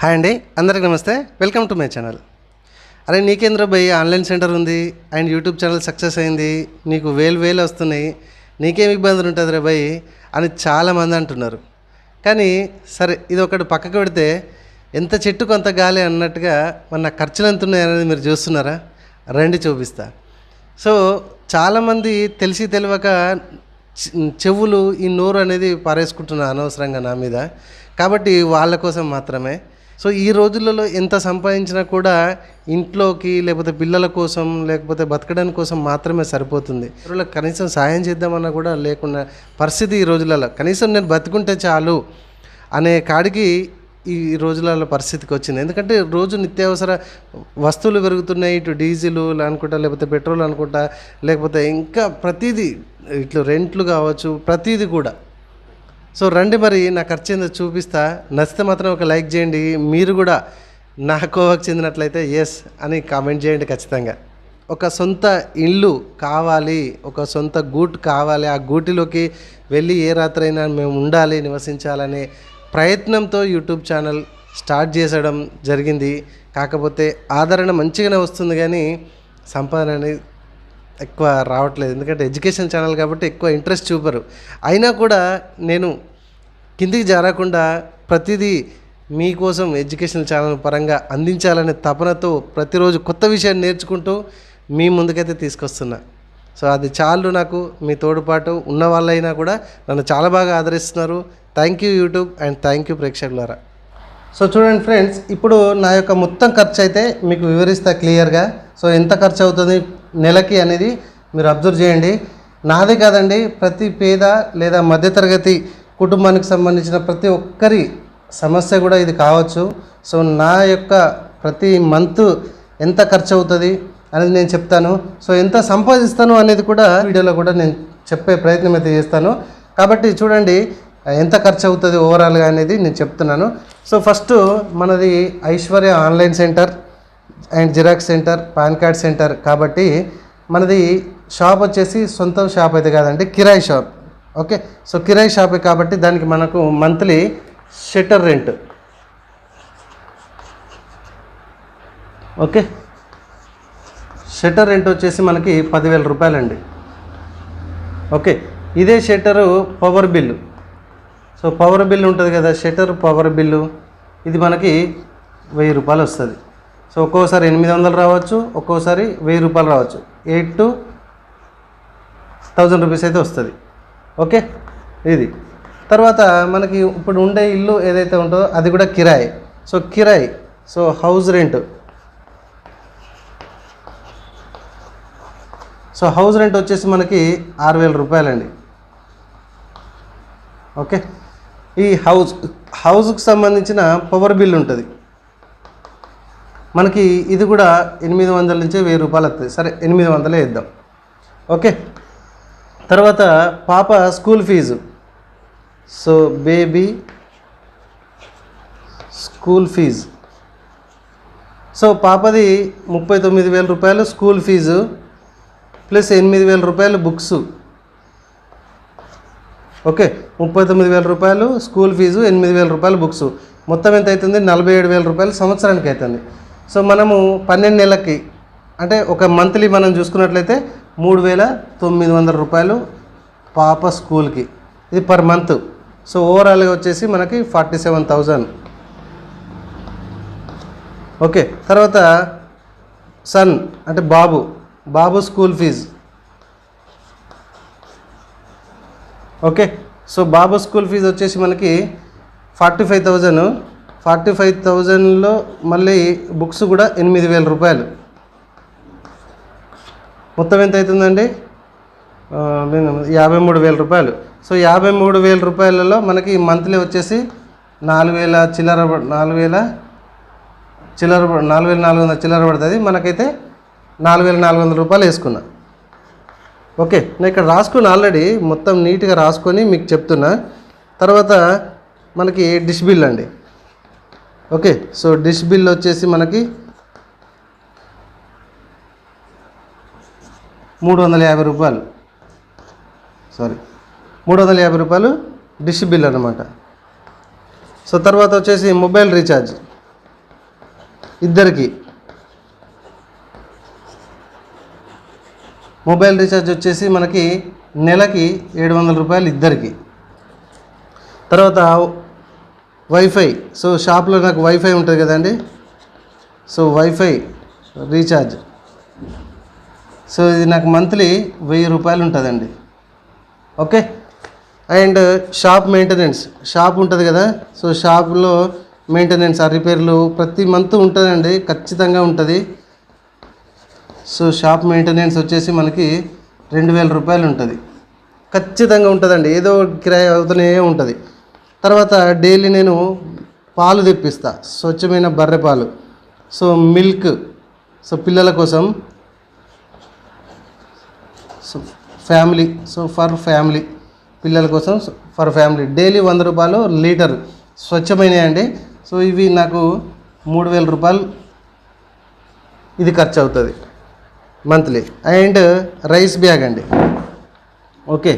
Hi అండి, అందరికీ నమస్తే. Welcome to my channel. అరే నీకేంద్ర భయ్, ఆన్లైన్ సెంటర్ ఉంది అండ్ యూట్యూబ్ ఛానల్ సక్సెస్ అయింది, నీకు వేలు వస్తున్నాయి, నీకేం ఇబ్బందులు ఉంటుంది రే భయ్ అని చాలామంది అంటున్నారు. కానీ సరే, ఇది ఒకటి పక్కకు పెడితే ఎంత చెట్టు కొంత గాలి అన్నట్టుగా మన ఖర్చులు ఎంత ఉన్నాయి అనేది మీరు చూస్తున్నారా? రండి చూపిస్తా. సో చాలామంది తెలిసి తెలియక చెవులు ఈ నోరు అనేది పారేసుకుంటున్నారు అనవసరంగా నా మీద. కాబట్టి వాళ్ళ కోసం మాత్రమే. సో ఈ రోజులలో ఎంత సంపాదించినా కూడా ఇంట్లోకి లేకపోతే పిల్లల కోసం లేకపోతే బతకడానికి కోసం మాత్రమే సరిపోతుంది. రోజులకు కనీసం సాయం చేద్దామన్నా కూడా లేకుండా పరిస్థితి ఈ రోజులలో. కనీసం నేను బతుకుంటే చాలు అనే కాడికి ఈ రోజులలో పరిస్థితికి వచ్చింది. ఎందుకంటే రోజు నిత్యావసర వస్తువులు పెరుగుతున్నాయి. ఇటు డీజిల్ అనుకుంటా, లేకపోతే పెట్రోల్ అనుకుంటా, లేకపోతే ఇంకా ప్రతిదీ ఇట్లా రెంట్లు కావచ్చు, ప్రతిదీ కూడా. సో రండి మరి నా ఖర్చు ఏందో చూపిస్తా. నచ్చితే మాత్రం ఒక లైక్ చేయండి. మీరు కూడా నా కోవకు చెందినట్లయితే ఎస్ అని కామెంట్ చేయండి ఖచ్చితంగా. ఒక సొంత ఇల్లు కావాలి, ఒక సొంత గూట్ కావాలి, ఆ గూటిలోకి వెళ్ళి ఏ రాత్రైనా మేము ఉండాలి, నివసించాలనే ప్రయత్నంతో యూట్యూబ్ ఛానల్ స్టార్ట్ చేసడం జరిగింది. కాకపోతే ఆదరణ మంచిగానే వస్తుంది, కానీ సంపాదన అనేది ఎక్కువ రావట్లేదు. ఎందుకంటే ఎడ్యుకేషన్ ఛానల్ కాబట్టి ఎక్కువ ఇంట్రెస్ట్ చూపరు. అయినా కూడా నేను కిందికి జారకుండా ప్రతిదీ మీకోసం ఎడ్యుకేషన్ ఛానల్ పరంగా అందించాలనే తపనతో ప్రతిరోజు కొత్త విషయాన్ని నేర్చుకుంటూ మీ ముందుకైతే తీసుకొస్తున్నా. సో అది చాలు. నాకు మీ తోడుపాటు ఉన్న వాళ్ళైనా కూడా నన్ను చాలా బాగా ఆదరిస్తున్నారు. Thank you YouTube and thank you ప్రేక్షకులారా. సో చూడండి ఫ్రెండ్స్, ఇప్పుడు నా యొక్క మొత్తం ఖర్చు అయితే మీకు వివరిస్తా క్లియర్గా. సో ఎంత ఖర్చు అవుతుంది నెలకి అనేది మీరు అబ్జర్వ్ చేయండి. నాదే కాదండి, ప్రతి పేద లేదా మధ్యతరగతి కుటుంబానికి సంబంధించిన ప్రతి ఒక్కరి సమస్య కూడా ఇది కావచ్చు. సో నా యొక్క ప్రతి మంత్ ఎంత ఖర్చు అవుతుంది అనేది నేను చెప్తాను. సో ఎంత సంపాదిస్తాను అనేది కూడా వీడియోలో కూడా నేను చెప్పే ప్రయత్నం అయితే చేస్తాను. కాబట్టి చూడండి ఎంత ఖర్చు అవుతుంది ఓవరాల్గా అనేది నేను చెప్తున్నాను. సో ఫస్ట్ మనది Aishwarya online centre and xerox centre, pan card centre. కాబట్టి మనది షాప్ వచ్చేసి సొంత షాప్ అయితే కాదండి, కిరాయి షాప్. ఓకే, సో కిరాయి షాపే కాబట్టి దానికి మనకు monthly shutter rent. Okay, shutter rent వచ్చేసి మనకి 10,000 రూపాయలండి. ఓకే, ఇదే shutter power bill. So power bill ఉంటుంది కదా, షట్టర్ పవర్ బిల్లు, ఇది మనకి 1000 రూపాయలు వస్తుంది. సో ఒక్కోసారి 800 రావచ్చు, ఒక్కోసారి 1000 రూపాయలు రావచ్చు. 8 to 1000 రూపీస్ అయితే వస్తుంది. ఓకే, ఇది తర్వాత మనకి ఇప్పుడు ఉండే ఇల్లు ఏదైతే ఉంటుందో అది కూడా కిరాయి. సో కిరాయి, so house rent. So house rent వచ్చేసి మనకి 6,000 రూపాయలండి. ఓకే, ఈ హౌస్కి సంబంధించిన పవర్ బిల్ ఉంటుంది మనకి, ఇది కూడా 800 నుంచి 1000 రూపాయలు వస్తుంది. సరే 800 ఇద్దాం. ఓకే, తర్వాత పాప school fees. So baby school fees. So పాపది 39,000 రూపాయలు స్కూల్ ఫీజు ప్లస్ 8,000 రూపాయలు బుక్స్. ఓకే, 39,000 రూపాయలు స్కూల్ ఫీజు, 8,000 రూపాయలు బుక్స్. మొత్తం ఎంత అవుతుంది? 47,000 రూపాయలు సంవత్సరానికి అవుతుంది. సో మనము 12 నెలలకి అంటే ఒక మంత్లీ మనం చూసుకున్నట్లయితే 3,900 రూపాయలు పాప స్కూల్కి, ఇది పర్ మంత్. సో ఓవరాల్గా వచ్చేసి మనకి 47,000. ఓకే, తర్వాత సన్ అంటే బాబు స్కూల్ ఫీజు. ఓకే, సో బాబు స్కూల్ ఫీజు వచ్చేసి మనకి 45,000. 45,000లో మళ్ళీ బుక్స్ కూడా 8,000 రూపాయలు. మొత్తం ఎంత అవుతుందండి? 53,000 రూపాయలు. సో 53,000 రూపాయలలో మనకి మంత్లీ వచ్చేసి 4,000 4,400 చిల్లర పడుతుంది. మనకైతే 4,400 రూపాయలు వేసుకున్నా. ఓకే, నేను ఇక్కడ రాసుకుని ఆల్రెడీ మొత్తం నీట్గా రాసుకొని మీకు చెప్తున్నా. తర్వాత మనకి డిష్ బిల్ అండి. ఓకే, సో డిష్ బిల్ వచ్చేసి మనకి 350 రూపాయలు. 350 రూపాయలు డిష్ బిల్ అన్నమాట. సో తర్వాత వచ్చేసి మొబైల్ రీఛార్జ్. ఇద్దరికి. మొబైల్ రీఛార్జ్ వచ్చేసి మనకి నెలకి 700 రూపాయలు ఇద్దరికి. తర్వాత వైఫై. సో షాప్లో నాకు వైఫై ఉంటుంది కదండి, సో వైఫై రీఛార్జ్. సో ఇది నాకు మంత్లీ 1000 రూపాయలు ఉంటుందండి. Okay. And shop maintenance, shop ఉంటుంది కదా, సో షాప్లో మెయింటెనెన్స్, ఆ రిపేర్లు ప్రతి మంత్ ఉంటుందండి, ఖచ్చితంగా ఉంటుంది. సో షాప్ మెయింటెనెన్స్ వచ్చేసి మనకి 2000 రూపాయలు ఉంటుంది, ఖచ్చితంగా ఉంటుందండి, ఏదో కిరాయి అవుతూనే ఉంటుంది. తర్వాత డైలీ నేను పాలు తెప్పిస్తా, స్వచ్ఛమైన బర్రె పాలు. సో మిల్క్, సో పిల్లల కోసం, so family, so for family, పిల్లల కోసం ఫర్ ఫ్యామిలీ డైలీ 100 రూపాయలు లీటర్ స్వచ్ఛమైనవి అండి. సో ఇవి నాకు 3000 రూపాయలు ఇది ఖర్చు అవుతుంది మంత్లీ. అండ్ రైస్ బ్యాగ్ అండి. ఓకే,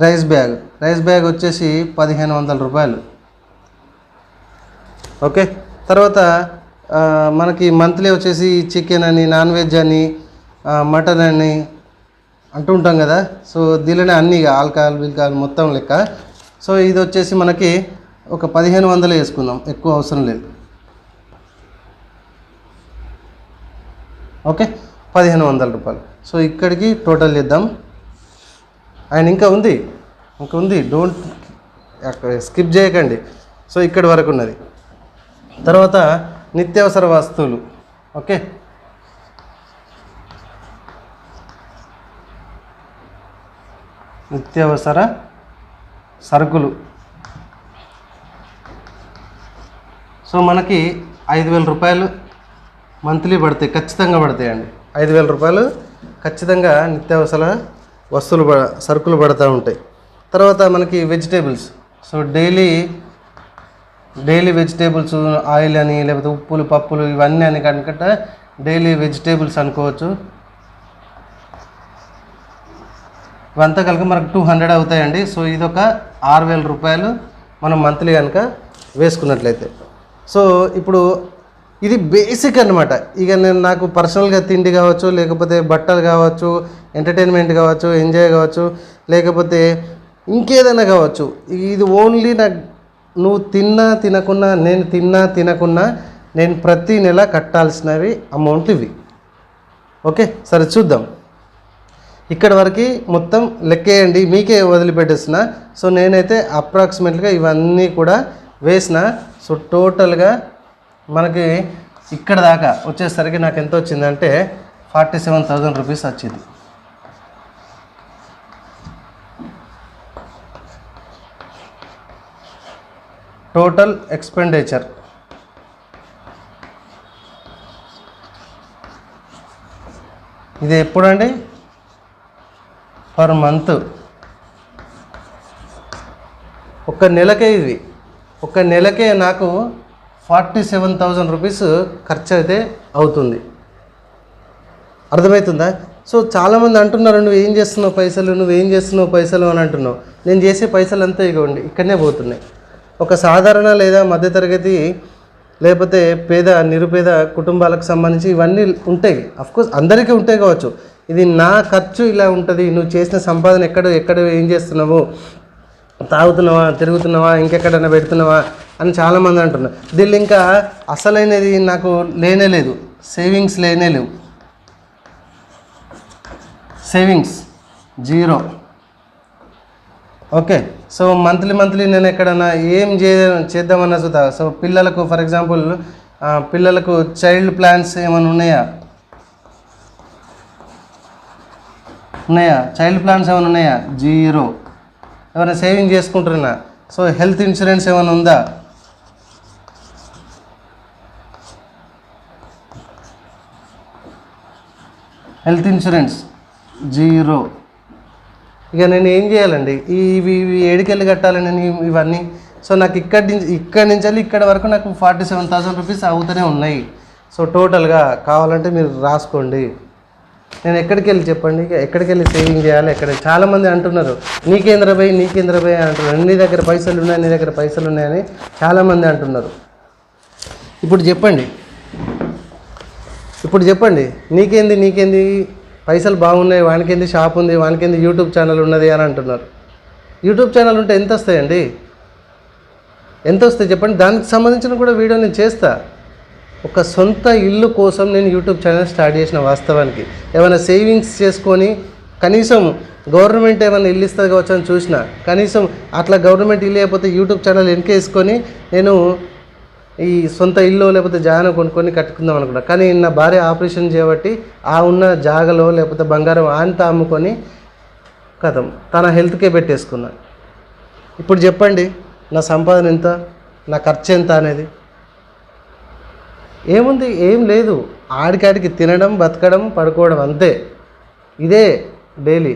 రైస్ బ్యాగ్ వచ్చేసి 1500 రూపాయలు. ఓకే. తర్వాత మనకి మంత్లీ వచ్చేసి చికెన్ అని, నాన్ వెజ్ అని, మటన్ అని అంటూ ఉంటాం కదా, సో దీనిలోనే అన్నీ ఆల్కహాల్ మొత్తం లెక్క. సో ఇది వచ్చేసి మనకి ఒక 1500 వేసుకుందాం, ఎక్కువ అవసరం లేదు. ఓకే, 1500 రూపాయలు. సో ఇక్కడికి టోటల్ చేద్దాం. అండ్ ఇంకా ఉంది, డోంట్ స్కిప్ చేయకండి. సో ఇక్కడి వరకు ఉన్నది. తర్వాత నిత్యావసర వస్తువులు. ఓకే, నిత్యావసర సరుకులు. సో మనకి 5000 రూపాయలు మంత్లీ పడతాయి, ఖచ్చితంగా పడతాయండి. 5000 రూపాయలు ఖచ్చితంగా నిత్యావసర వస్తువులు సరుకులు పడుతూ ఉంటాయి. తర్వాత మనకి vegetables. So daily vegetables, oil అని, లేకపోతే ఉప్పులు, పప్పులు, ఇవన్నీ అని కనుక డైలీ వెజిటేబుల్స్ అనుకోవచ్చు. ఇవంతా కలిపి మనకు 200 అవుతాయండి. సో ఇదొక 6000 రూపాయలు మనం మంత్లీ కనుక వేసుకున్నట్లయితే. సో ఇప్పుడు ఇది బేసిక్ అన్నమాట. ఇక నాకు పర్సనల్గా తిండి కావచ్చు, లేకపోతే బట్టలు కావచ్చు, ఎంటర్టైన్మెంట్ కావచ్చు, ఎంజాయ్ కావచ్చు, లేకపోతే ఇంకేదైనా కావచ్చు, ఇది ఓన్లీ నువ్వు తినకున్నా, నేను తినకున్నా నేను ప్రతి నెల కట్టాల్సినవి అమౌంట్ ఇవి. ఓకే, సరే చూద్దాం. ఇక్కడ వరకు మొత్తం లెక్కేయండి, మీకే వదిలిపెట్టేస్తున్నా. సో నేనైతే అప్రాక్సిమేట్గా ఇవన్నీ కూడా వేసిన. సో టోటల్గా మనకి ఇక్కడ దాకా వచ్చేసరికి నాకు ఎంత వచ్చిందంటే 47,000 రూపీస్ వచ్చింది. Total expenditure. ఇది ఎప్పుడండి? Per month. ఒక నెలకే ఇది, ఒక నెలకే నాకు 47,000 రూపీస్ ఖర్చు అయితే అవుతుంది. అర్థమవుతుందా? సో చాలామంది అంటున్నారు, నువ్వేం చేస్తున్నావు పైసలు అని అంటున్నావు. నేను చేసే పైసలు అంతా ఇవ్వండి ఇక్కడనే పోతున్నాయి. ఒక సాధారణ లేదా మధ్యతరగతి లేకపోతే నిరుపేద కుటుంబాలకు సంబంధించి ఇవన్నీ ఉంటాయి. అఫ్కోర్స్ అందరికీ ఉంటాయి కావచ్చు. ఇది నా ఖర్చు ఇలా ఉంటుంది. నువ్వు చేసిన సంపాదన ఎక్కడ ఏం చేస్తున్నావు, తాగుతున్నావా, తిరుగుతున్నావా, ఇంకెక్కడైనా పెడుతున్నావా అని చాలామంది అంటున్నారు. దీనిలో ఇంకా అసలైనది నాకు లేదు, సేవింగ్స్ లేవు. సేవింగ్స్ 0. ఓకే. సో మంత్లీ నేను ఎక్కడన్నా ఏం చేద్దామన్నా చూద్దా. సో పిల్లలకు, ఫర్ ఎగ్జాంపుల్ పిల్లలకు చైల్డ్ ప్లాన్స్ ఏమైనా ఉన్నాయా? చైల్డ్ ప్లాన్స్ ఏమైనా ఉన్నాయా? 0. ఏమైనా సేవింగ్ చేసుకుంటున్నా? సో హెల్త్ ఇన్సూరెన్స్ ఏమైనా ఉందా? Health insurance 0. ఇక నేను ఏం చేయాలండి? ఇవి ఏడికెళ్ళి కట్టాలి నేను ఇవన్నీ. సో నాకు ఇక్కడి నుంచి ఇక్కడ వరకు నాకు 47,000 రూపీస్ అవుతూనే ఉన్నాయి. సో టోటల్గా కావాలంటే మీరు రాసుకోండి. నేను ఎక్కడికి వెళ్ళి చెప్పండి, ఎక్కడికి వెళ్ళి సేవింగ్ చేయాలి? చాలామంది అంటున్నారు నీకేంద్ర భయ్ అంటున్నారు. నీ దగ్గర పైసలు ఉన్నాయి, నీ దగ్గర పైసలు ఉన్నాయని చాలామంది అంటున్నారు. ఇప్పుడు చెప్పండి నీకేంది పైసలు బాగున్నాయి, వానికేంది షాప్ ఉంది, వానికేంది యూట్యూబ్ ఛానల్ ఉన్నది అని అంటున్నారు. యూట్యూబ్ ఛానల్ ఉంటే ఎంత వస్తాయండి? ఎంత వస్తాయి చెప్పండి. దానికి సంబంధించిన కూడా వీడియో నేను చేస్తా. ఒక సొంత ఇల్లు కోసం నేను యూట్యూబ్ ఛానల్ స్టార్ట్ చేసిన. వాస్తవానికి ఏమైనా సేవింగ్స్ చేసుకొని కనీసం గవర్నమెంట్ ఏమైనా ఇల్లు ఇస్తుంది కావచ్చు అని చూసిన, కనీసం అట్లా గవర్నమెంట్ ఇల్లు అయిపోతే యూట్యూబ్ ఛానల్ వెనకేసుకొని నేను ఈ సొంత ఇల్లు లేకపోతే జాగను కొనుక్కొని కట్టుకుందాం అనుకున్నా. కానీ నా భార్య ఆపరేషన్ చేయబట్టి ఆ ఉన్న జాగలో లేకపోతే బంగారం అంతా అమ్ముకొని కథం తన హెల్త్కే పెట్టేసుకున్నా. ఇప్పుడు చెప్పండి నా సంపాదన ఎంత, నా ఖర్చు ఎంత అనేది? ఏముంది? ఏం లేదు. ఆడికాడికి తినడం, బతకడం, పడుకోవడం అంతే. ఇదే డైలీ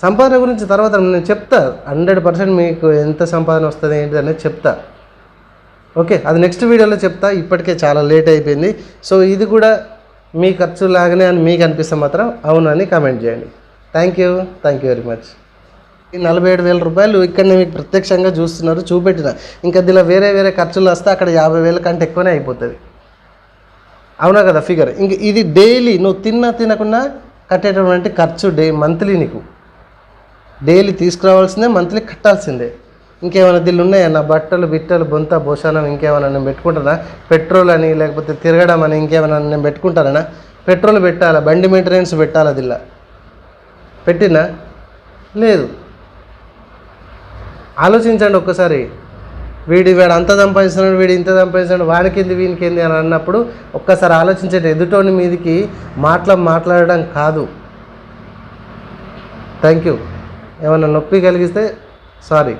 సంపాదన గురించి తర్వాత నేను చెప్తా. 100% మీకు ఎంత సంపాదన వస్తుంది ఏంటి అనేది చెప్తా. ఓకే, అది నెక్స్ట్ వీడియోలో చెప్తా. ఇప్పటికే చాలా లేట్ అయిపోయింది. సో ఇది కూడా మీ ఖర్చు లాగానే అని మీకు అనిపిస్తే మాత్రం అవునని కామెంట్ చేయండి. Thank you very much. ఈ 47,000 రూపాయలు ఇక్కడ మీకు ప్రత్యక్షంగా చూపెట్టిన. ఇంకా దీనిలో వేరే ఖర్చులు వస్తే అక్కడ 50,000 కంటే ఎక్కువనే అయిపోతుంది. అవునా కదా ఫిగర్? ఇంక ఇది డైలీ నువ్వు తినకుండా కట్టేటటువంటి ఖర్చు మంత్లీ నీకు డైలీ తీసుకురావాల్సిందే, మంత్లీ కట్టాల్సిందే. ఇంకేమైనా దీళ్ళు ఉన్నాయా? నా బట్టలు బొంత భోషానం ఇంకేమైనా నేను పెట్టుకుంటానా? పెట్రోల్ అని లేకపోతే తిరగడం అని ఇంకేమైనా నేను పెట్టుకుంటానా? పెట్రోల్ పెట్టాలా, బండి మెయింటెనెన్స్ పెట్టాలా? దిల్లా పెట్టినా లేదు. ఆలోచించండి ఒక్కసారి. వీడు అంత సంపాదిస్తున్నాడు, వీడు ఇంత సంపాదిస్తున్నాడు, వాడికింది వీనికింది అని అన్నప్పుడు ఒక్కసారి ఆలోచించండి. ఎదుటోని మీదికి మాట్లాడడం కాదు. Thank you. ఏమన్నా నొప్పి కలిగిస్తే సారీ.